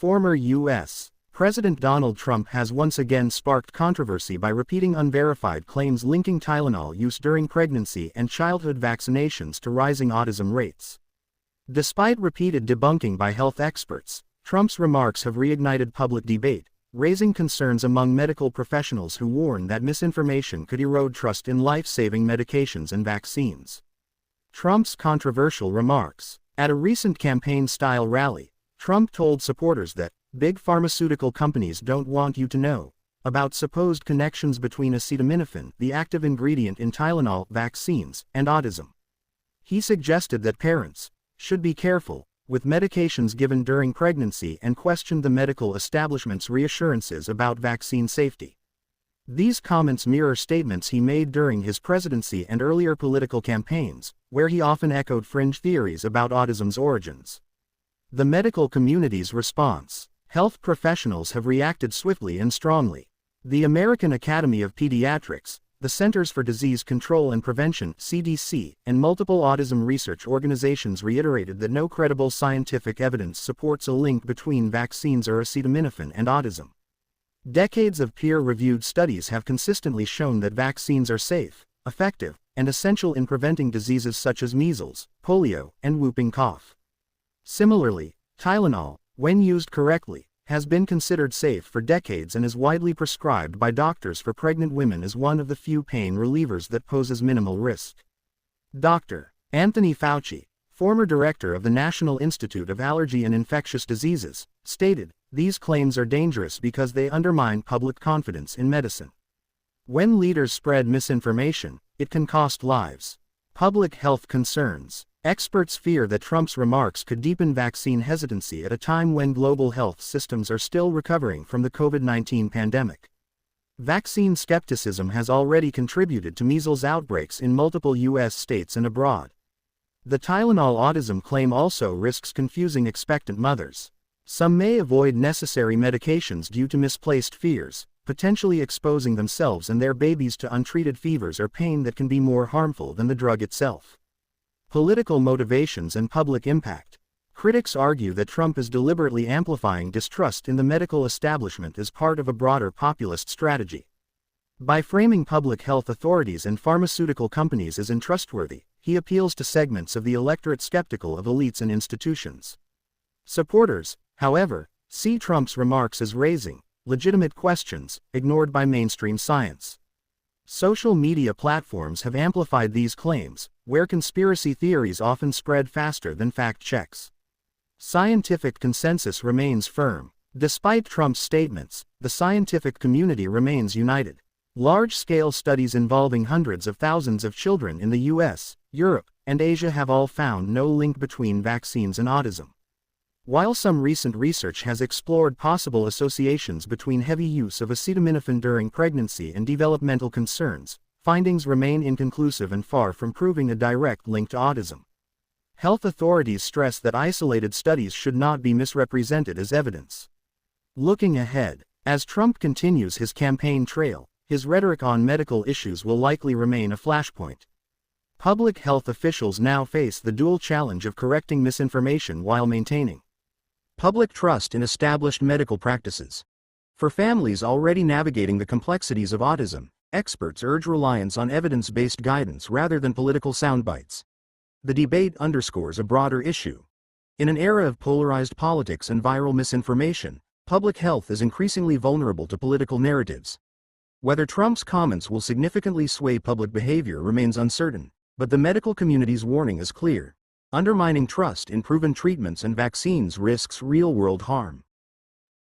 Former U.S. President Donald Trump has once again sparked controversy by repeating unverified claims linking Tylenol use during pregnancy and childhood vaccinations to rising autism rates. Despite repeated debunking by health experts, Trump's remarks have reignited public debate, raising concerns among medical professionals who warn that misinformation could erode trust in life-saving medications and vaccines. Trump's controversial remarks. At a recent campaign-style rally, Trump told supporters that big pharmaceutical companies don't want you to know about supposed connections between acetaminophen, the active ingredient in Tylenol vaccines, and autism. He suggested that parents should be careful with medications given during pregnancy and questioned the medical establishment's reassurances about vaccine safety. These comments mirror statements he made during his presidency and earlier political campaigns, where he often echoed fringe theories about autism's origins. The medical community's response. Health professionals have reacted swiftly and strongly. The American Academy of Pediatrics, the Centers for Disease Control and Prevention (CDC), and multiple autism research organizations reiterated that no credible scientific evidence supports a link between vaccines or acetaminophen and autism. Decades of peer-reviewed studies have consistently shown that vaccines are safe, effective, and essential in preventing diseases such as measles, polio, and whooping cough. Similarly, Tylenol, when used correctly, has been considered safe for decades and is widely prescribed by doctors for pregnant women as one of the few pain relievers that poses minimal risk. Dr. Anthony Fauci, former director of the National Institute of Allergy and Infectious Diseases, stated, "These claims are dangerous because they undermine public confidence in medicine. When leaders spread misinformation, it can cost lives." Public health concerns. Experts fear that Trump's remarks could deepen vaccine hesitancy at a time when global health systems are still recovering from the COVID-19 pandemic. Vaccine skepticism has already contributed to measles outbreaks in multiple U.S. states and abroad. The Tylenol autism claim also risks confusing expectant mothers. Some may avoid necessary medications due to misplaced fears, potentially exposing themselves and their babies to untreated fevers or pain that can be more harmful than the drug itself. Political motivations and public impact. Critics argue that Trump is deliberately amplifying distrust in the medical establishment as part of a broader populist strategy. By framing public health authorities and pharmaceutical companies as untrustworthy, he appeals to segments of the electorate skeptical of elites and institutions. Supporters, however, see Trump's remarks as raising legitimate questions ignored by mainstream science. Social media platforms have amplified these claims, where conspiracy theories often spread faster than fact checks. Scientific consensus remains firm. Despite Trump's statements, the scientific community remains united. Large-scale studies involving hundreds of thousands of children in the US, Europe, and Asia have all found no link between vaccines and autism. While some recent research has explored possible associations between heavy use of acetaminophen during pregnancy and developmental concerns, findings remain inconclusive and far from proving a direct link to autism. Health authorities stress that isolated studies should not be misrepresented as evidence. Looking ahead, as Trump continues his campaign trail, his rhetoric on medical issues will likely remain a flashpoint. Public health officials now face the dual challenge of correcting misinformation while maintaining public trust in established medical practices. For families already navigating the complexities of autism, experts urge reliance on evidence-based guidance rather than political soundbites. The debate underscores a broader issue. In an era of polarized politics and viral misinformation, public health is increasingly vulnerable to political narratives. Whether Trump's comments will significantly sway public behavior remains uncertain, but the medical community's warning is clear. Undermining trust in proven treatments and vaccines risks real-world harm.